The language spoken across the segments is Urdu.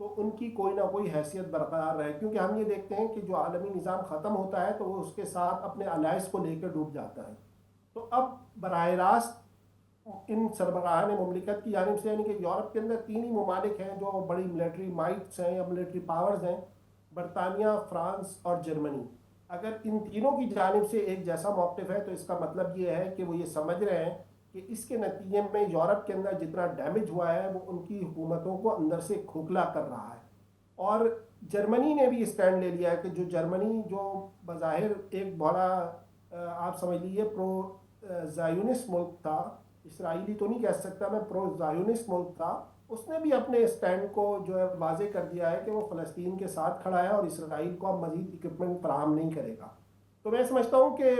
تو ان کی کوئی نہ کوئی حیثیت برقرار رہے، کیونکہ ہم یہ دیکھتے ہیں کہ جو عالمی نظام ختم ہوتا ہے تو وہ اس کے ساتھ اپنے الائز کو لے کر ڈوب جاتا ہے۔ تو اب براہ راست ان سربراہان مملکت کی جانب سے، یعنی کہ یورپ کے اندر تین ہی ممالک ہیں جو بڑی ملٹری مائٹس ہیں یا ملٹری پاورز ہیں، برطانیہ، فرانس اور جرمنی۔ اگر ان تینوں کی جانب سے ایک جیسا موقف ہے تو اس کا مطلب یہ ہے کہ وہ یہ سمجھ رہے ہیں کہ اس کے نتیجے میں یورپ کے اندر جتنا ڈیمیج ہوا ہے وہ ان کی حکومتوں کو اندر سے کھوکھلا کر رہا ہے۔ اور جرمنی نے بھی اسٹینڈ لے لیا ہے کہ جو جرمنی جو بظاہر ایک بڑا آپ سمجھ لیجیے پرو زائونسٹ ملک تھا، اسرائیلی تو نہیں کہہ سکتا میں، پرو زائونسٹ ملک تھا، اس نے بھی اپنے اسٹینڈ کو جو ہے واضح کر دیا ہے کہ وہ فلسطین کے ساتھ کھڑا ہے اور اسرائیل کو اب مزید اکوپمنٹ فراہم نہیں کرے گا۔ تو میں سمجھتا ہوں کہ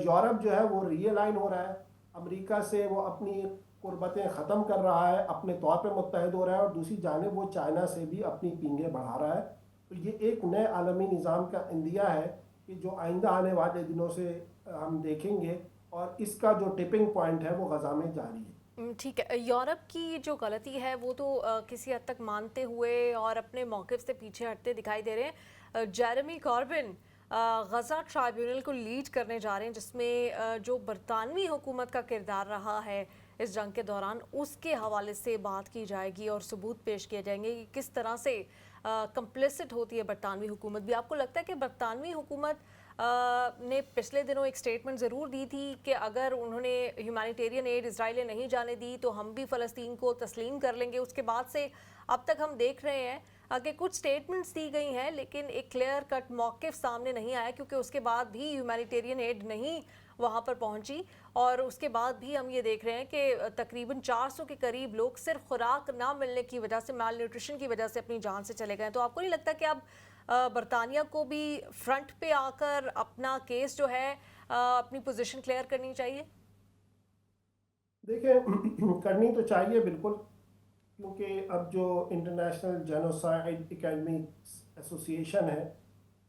یورپ جو ہے وہ ری الائن ہو رہا ہے، امریکہ سے وہ اپنی قربتیں ختم کر رہا ہے، اپنے طور پہ متحد ہو رہا ہے، اور دوسری جانب وہ چائنا سے بھی اپنی پینگیں بڑھا رہا ہے۔ تو یہ ایک نئے عالمی نظام کا اندیہ ہے کہ جو آئندہ آنے والے دنوں سے ہم دیکھیں گے، اور اس کا جو ٹپنگ پوائنٹ ہے وہ غزہ میں جاری ہے۔ ٹھیک ہے، یورپ کی جو غلطی ہے وہ تو کسی حد تک مانتے ہوئے اور اپنے موقف سے پیچھے ہٹتے دکھائی دے رہے ہیں۔ جیرمی کاربن غزہ ٹرائبیونل کو لیڈ کرنے جا رہے ہیں، جس میں جو برطانوی حکومت کا کردار رہا ہے اس جنگ کے دوران، اس کے حوالے سے بات کی جائے گی اور ثبوت پیش کیے جائیں گے کہ کس طرح سے کمپلیسٹ ہوتی ہے برطانوی حکومت بھی۔ آپ کو لگتا ہے کہ برطانوی حکومت نے پچھلے دنوں ایک سٹیٹمنٹ ضرور دی تھی کہ اگر انہوں نے ہیومینیٹیرین ایڈ اسرائیل نے نہیں جانے دی تو ہم بھی فلسطین کو تسلیم کر لیں گے، اس کے بعد سے اب تک ہم دیکھ رہے ہیں کہ کچھ سٹیٹمنٹس دی گئی ہیں لیکن ایک کلیئر کٹ موقف سامنے نہیں آیا، کیونکہ اس کے بعد بھی ہیومینیٹیرین ایڈ نہیں وہاں پر پہنچی، اور اس کے بعد بھی ہم یہ دیکھ رہے ہیں کہ تقریباً 400 کے قریب لوگ صرف خوراک نہ ملنے کی وجہ سے، مال نیوٹریشن کی وجہ سے اپنی جان سے چلے گئے۔ تو آپ کو نہیں لگتا کہ اب برطانیہ کو بھی فرنٹ پہ آ کر اپنا کیس جو ہے اپنی پوزیشن کلیئر کرنی چاہیے؟ دیکھیں کرنی تو چاہیے بالکل، کیونکہ اب جو انٹرنیشنل جینوسائیڈ اکیڈمکس ایسوسی ایشن ہے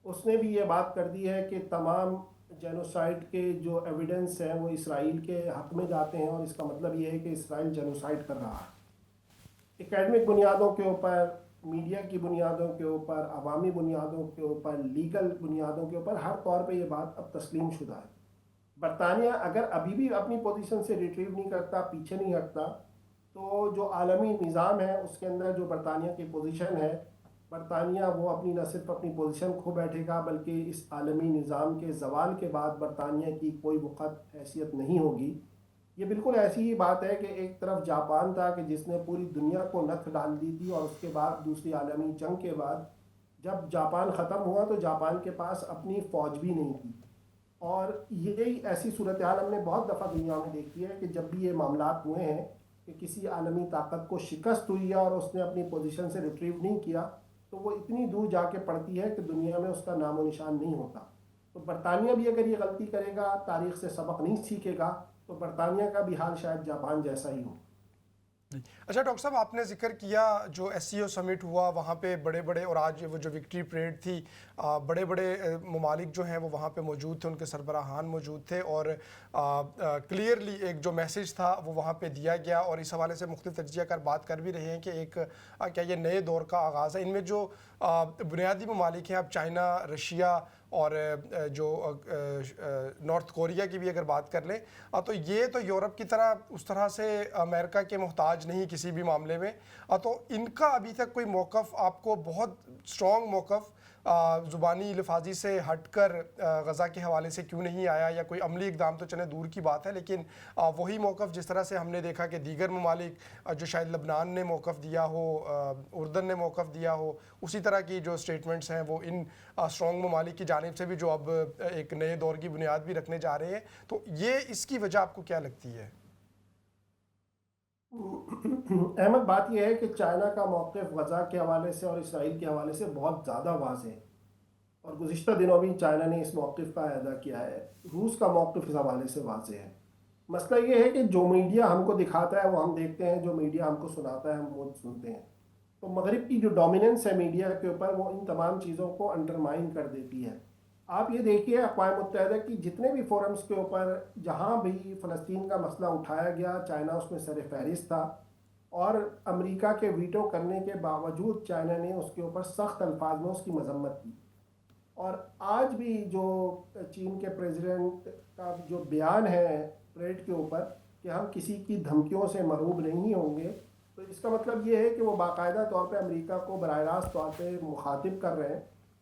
اس نے بھی یہ بات کر دی ہے کہ تمام جینوسائیڈ کے جو ایویڈنس ہیں وہ اسرائیل کے حق میں جاتے ہیں، اور اس کا مطلب یہ ہے کہ اسرائیل جینوسائیڈ کر رہا ہے۔ اکیڈمک بنیادوں کے اوپر، میڈیا کی بنیادوں کے اوپر، عوامی بنیادوں کے اوپر، لیگل بنیادوں کے اوپر، ہر طور پہ یہ بات اب تسلیم شدہ ہے۔ برطانیہ اگر ابھی بھی اپنی پوزیشن سے ریٹریو نہیں کرتا، پیچھے نہیں ہٹتا، تو جو عالمی نظام ہے اس کے اندر جو برطانیہ کی پوزیشن ہے، برطانیہ وہ اپنی نہ صرف اپنی پوزیشن کھو بیٹھے گا بلکہ اس عالمی نظام کے زوال کے بعد برطانیہ کی کوئی وقت حیثیت نہیں ہوگی۔ یہ بالکل ایسی ہی بات ہے کہ ایک طرف جاپان تھا کہ جس نے پوری دنیا کو نتھ ڈال دی تھی، اور اس کے بعد دوسری عالمی جنگ کے بعد جب جاپان ختم ہوا تو جاپان کے پاس اپنی فوج بھی نہیں تھی۔ اور یہی ایسی صورتحال ہم نے بہت دفعہ دنیا میں دیکھی ہے کہ جب بھی یہ معاملات ہوئے ہیں کہ کسی عالمی طاقت کو شکست ہوئی ہے اور اس نے اپنی پوزیشن سے ریٹریو نہیں کیا، تو وہ اتنی دور جا کے پڑتی ہے کہ دنیا میں اس کا نام و نشان نہیں ہوتا۔ تو برطانیہ بھی اگر یہ غلطی کرے گا، تاریخ سے سبق نہیں سیکھے گا، تو برطانیہ کا بھی حال شاید جاپان جیسا ہی ہو۔ اچھا ڈاکٹر صاحب، آپ نے ذکر کیا جو ایس سی او سمٹ ہوا وہاں پہ بڑے بڑے، اور آج وہ جو وکٹری پریڈ تھی، بڑے بڑے ممالک جو ہیں وہ وہاں پہ موجود تھے، ان کے سربراہان موجود تھے، اور کلیئرلی ایک جو میسج تھا وہ وہاں پہ دیا گیا، اور اس حوالے سے مختلف تجزیہ کار بات کر بھی رہے ہیں کہ ایک کیا یہ نئے دور کا آغاز ہے۔ ان میں جو بنیادی ممالک ہیں، اب چائنا، رشیا اور جو نارتھ کوریا کی بھی اگر بات کر لیں، تو یہ تو یورپ کی طرح اس طرح سے امریکہ کے محتاج نہیں کسی بھی معاملے میں، تو ان کا ابھی تک کوئی موقف آپ کو بہت سٹرونگ موقف زبانی لفاظی سے ہٹ کر غزہ کے حوالے سے کیوں نہیں آیا، یا کوئی عملی اقدام تو چلیں دور کی بات ہے، لیکن وہی موقف جس طرح سے ہم نے دیکھا کہ دیگر ممالک جو شاید لبنان نے موقف دیا ہو، اردن نے موقف دیا ہو، اسی طرح کی جو سٹیٹمنٹس ہیں وہ ان سٹرونگ ممالک کی جانب سے بھی جو اب ایک نئے دور کی بنیاد بھی رکھنے جا رہے ہیں، تو یہ اس کی وجہ آپ کو کیا لگتی ہے؟ احمد، بات یہ ہے کہ چائنا کا موقف غزہ کے حوالے سے اور اسرائیل کے حوالے سے بہت زیادہ واضح ہے، اور گزشتہ دنوں بھی چائنا نے اس موقف کا اعادہ کیا ہے۔ روس کا موقف اس حوالے سے واضح ہے۔ مسئلہ یہ ہے کہ جو میڈیا ہم کو دکھاتا ہے وہ ہم دیکھتے ہیں، جو میڈیا ہم کو سناتا ہے ہم وہ سنتے ہیں۔ تو مغرب کی جو ڈومیننس ہے میڈیا کے اوپر، وہ ان تمام چیزوں کو انڈرمائن کر دیتی ہے۔ آپ یہ دیکھیے اقوام متحدہ کی جتنے بھی فورمز کے اوپر جہاں بھی فلسطین کا مسئلہ اٹھایا گیا، چائنا اس میں سر فہرست تھا، اور امریکہ کے ویٹو کرنے کے باوجود چائنا نے اس کے اوپر سخت الفاظ میں اس کی مذمت کی. اور آج بھی جو چین کے پریزیڈنٹ کا جو بیان ہے پریڈ کے اوپر کہ ہم کسی کی دھمکیوں سے مرعوب نہیں ہوں گے، تو اس کا مطلب یہ ہے کہ وہ باقاعدہ طور پہ امریکہ کو براہ راست طور پہ مخاطب کر رہے ہیں.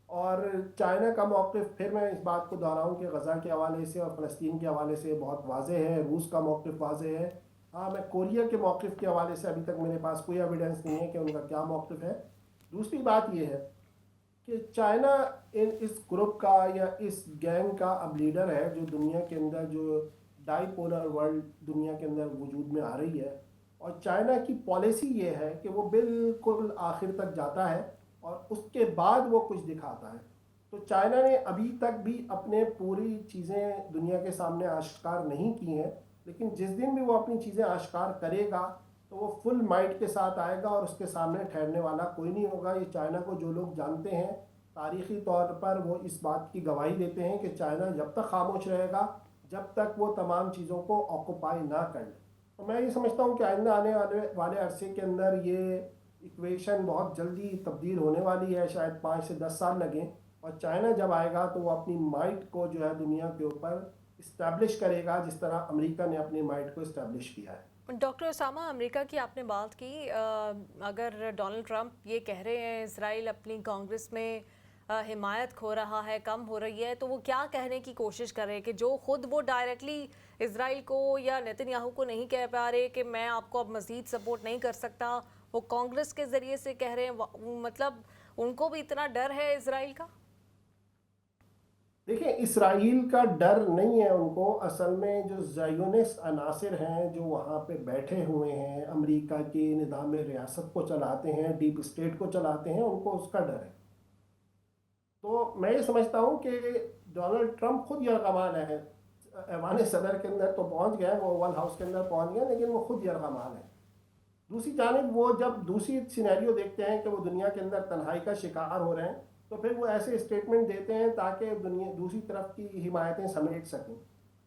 اور چائنا کا موقف، پھر میں اس بات کو دہراؤں کہ غزہ کے حوالے سے اور فلسطین کے حوالے سے بہت واضح ہے. روس کا موقف واضح ہے. ہاں، میں کوریا کے موقف کے حوالے سے ابھی تک میرے پاس کوئی ایویڈنس نہیں ہے کہ ان کا کیا موقف ہے. دوسری بات یہ ہے کہ چائنا اس گروپ کا یا اس گینگ کا اب لیڈر ہے، جو دنیا کے اندر جو ڈائی پولر ورلڈ دنیا کے اندر وجود میں آ رہی ہے. اور چائنا کی پالیسی یہ ہے کہ وہ بالکل آخر تک جاتا ہے اور اس کے بعد وہ کچھ دکھاتا ہے. تو چائنا نے ابھی تک بھی اپنے پوری چیزیں دنیا کے سامنے آشکار نہیں کی ہیں، لیکن جس دن بھی وہ اپنی چیزیں آشکار کرے گا تو وہ فل مائٹ کے ساتھ آئے گا اور اس کے سامنے ٹھہرنے والا کوئی نہیں ہوگا. یہ چائنا کو جو لوگ جانتے ہیں تاریخی طور پر وہ اس بات کی گواہی دیتے ہیں کہ چائنا جب تک خاموش رہے گا جب تک وہ تمام چیزوں کو آکوپائی نہ کر لے. تو میں یہ سمجھتا ہوں کہ آئندہ آنے والے عرصے کے اندر یہ ایکویشن بہت جلدی تبدیل ہونے والی ہے. شاید 5 سے 10 سال لگیں، اور چائنا جب آئے گا تو وہ اپنی مائٹ کو جو ہے دنیا کے اوپر اسٹیبلش کرے گا جس طرح امریکہ نے اپنی مائٹ کو اسٹیبلش کیا ہے. ڈاکٹر اسامہ، امریکہ کی آپ نے بات کی، اگر ڈونلڈ ٹرمپ یہ کہہ رہے ہیں اسرائیل اپنی کانگریس میں حمایت کھو رہا ہے، کم ہو رہی ہے، تو وہ کیا کہنے کی کوشش کر رہے ہیں کہ جو خود وہ ڈائریکٹلی اسرائیل کو یا نیتن یاہو کو نہیں کہہ پا رہے کہ میں آپ کو اب مزید سپورٹ نہیں کر سکتا، وہ کانگریس کے ذریعے سے کہہ رہے ہیں؟ مطلب ان کو بھی اتنا ڈر ہے اسرائیل کا؟ دیکھیں، اسرائیل کا ڈر نہیں ہے ان کو. اصل میں جو زائونسٹ عناصر ہیں جو وہاں پہ بیٹھے ہوئے ہیں، امریکہ کے نظام ریاست کو چلاتے ہیں، ڈیپ اسٹیٹ کو چلاتے ہیں، ان کو اس کا ڈر ہے. تو میں یہ سمجھتا ہوں کہ ڈونلڈ ٹرمپ خود یرغمال ہے. ایوان صدر کے اندر تو پہنچ گئے، وہ اوول ہاؤس کے اندر پہنچ گئے، لیکن وہ خود یرغمال ہے. دوسری جانب وہ جب دوسری سینیریو دیکھتے ہیں کہ وہ دنیا کے اندر تنہائی کا شکار ہو رہے ہیں، تو پھر وہ ایسے اسٹیٹمنٹ دیتے ہیں تاکہ دنیا دوسری طرف کی حمایتیں سمیٹ سکیں.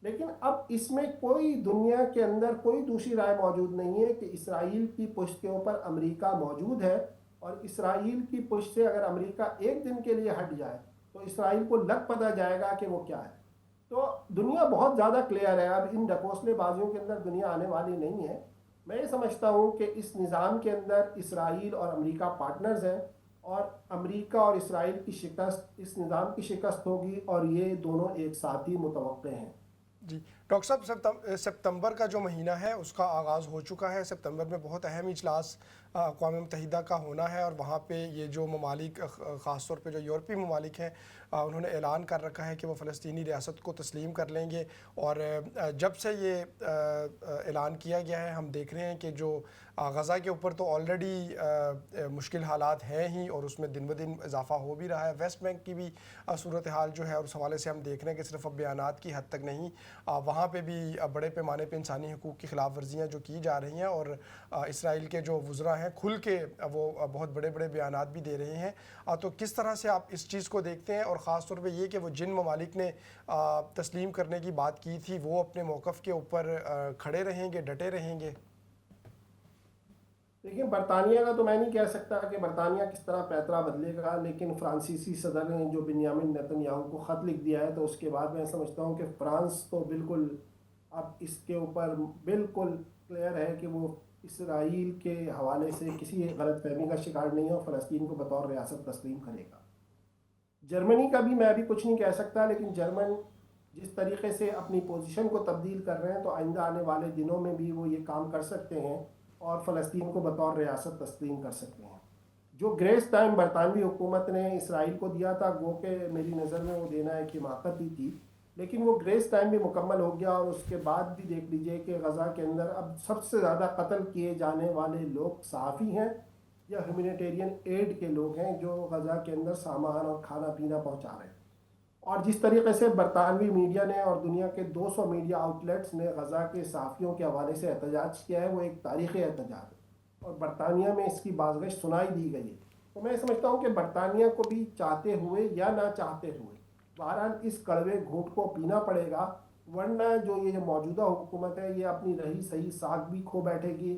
لیکن اب اس میں کوئی دنیا کے اندر کوئی دوسری رائے موجود نہیں ہے کہ اسرائیل کی پشت کے اوپر امریکہ موجود ہے، اور اسرائیل کی پشت سے اگر امریکہ ایک دن کے لیے ہٹ جائے تو اسرائیل کو لگ پتہ جائے گا کہ وہ کیا ہے. تو دنیا بہت زیادہ کلیئر ہے. اب ان ڈھکوسلے بازیوں کے اندر دنیا آنے والی نہیں ہے. میں یہ سمجھتا ہوں کہ اس نظام کے اندر اسرائیل اور امریکہ پارٹنرز ہیں، اور امریکہ اور اسرائیل کی شکست اس نظام کی شکست ہوگی، اور یہ دونوں ایک ساتھ ہی متوقع ہیں. جی ڈاکٹر صاحب، ستمبر کا جو مہینہ ہے اس کا آغاز ہو چکا ہے. ستمبر میں بہت اہم اجلاس اقوام متحدہ کا ہونا ہے، اور وہاں پہ یہ جو ممالک، خاص طور پہ جو یورپی ممالک ہیں، انہوں نے اعلان کر رکھا ہے کہ وہ فلسطینی ریاست کو تسلیم کر لیں گے. اور جب سے یہ اعلان کیا گیا ہے ہم دیکھ رہے ہیں کہ جو غزہ کے اوپر تو آلریڈی مشکل حالات ہیں ہی، اور اس میں دن بدن اضافہ ہو بھی رہا ہے. ویسٹ بینک کی بھی صورتحال جو ہے، اور اس حوالے سے ہم دیکھ رہے ہیں کہ صرف اب بیانات کی حد تک نہیں، وہاں پہ بھی بڑے پیمانے پہ انسانی حقوق کی خلاف ورزیاں جو کی جا رہی ہیں، اور اسرائیل کے جو وزراء ہیں کھل کے وہ بہت بڑے بڑے بیانات بھی دے رہے ہیں. تو کس طرح سے آپ اس چیز کو دیکھتے ہیں، اور خاص طور پہ یہ کہ وہ جن ممالک نے تسلیم کرنے کی بات کی تھی وہ اپنے موقف کے اوپر کھڑے رہیں گے، ڈٹے رہیں گے؟ دیکھیں، برطانیہ کا تو میں نہیں کہہ سکتا کہ برطانیہ کس طرح پیترا بدلے گا، لیکن فرانسیسی صدر نے جو بنیامین نیتن یاہو کو خط لکھ دیا ہے، تو اس کے بعد میں سمجھتا ہوں کہ فرانس تو بالکل اب اس کے اوپر بالکل کلیئر ہے کہ وہ اسرائیل کے حوالے سے کسی غلط فہمی کا شکار نہیں ہے اور فلسطین کو بطور ریاست تسلیم کرے گا. جرمنی کا بھی میں ابھی کچھ نہیں کہہ سکتا، لیکن جرمن جس طریقے سے اپنی پوزیشن کو تبدیل کر رہے ہیں تو آئندہ آنے والے دنوں میں بھی وہ یہ کام کر سکتے ہیں اور فلسطین کو بطور ریاست تسلیم کر سکتے ہیں. جو گریس ٹائم برطانوی حکومت نے اسرائیل کو دیا تھا، گو کہ میری نظر میں وہ دینا ایک حماقت ہی تھی، لیکن وہ گریس ٹائم بھی مکمل ہو گیا. اور اس کے بعد بھی دیکھ لیجئے کہ غزہ کے اندر اب سب سے زیادہ قتل کیے جانے والے لوگ صحافی ہیں یا ہیومینیٹیرین ایڈ کے لوگ ہیں جو غزہ کے اندر سامان اور کھانا پینا پہنچا رہے ہیں. اور جس طریقے سے برطانوی میڈیا نے اور دنیا کے 200 میڈیا آؤٹ لیٹس نے غزہ کے صحافیوں کے حوالے سے احتجاج کیا ہے، وہ ایک تاریخی احتجاج ہے، اور برطانیہ میں اس کی بازگشت سنائی دی گئی ہے. تو میں سمجھتا ہوں کہ برطانیہ کو بھی چاہتے ہوئے یا نہ چاہتے ہوئے بہرحال اس کڑوے گھونٹ کو پینا پڑے گا، ورنہ جو یہ موجودہ حکومت ہے یہ اپنی رہی صحیح ساکھ بھی کھو بیٹھے گی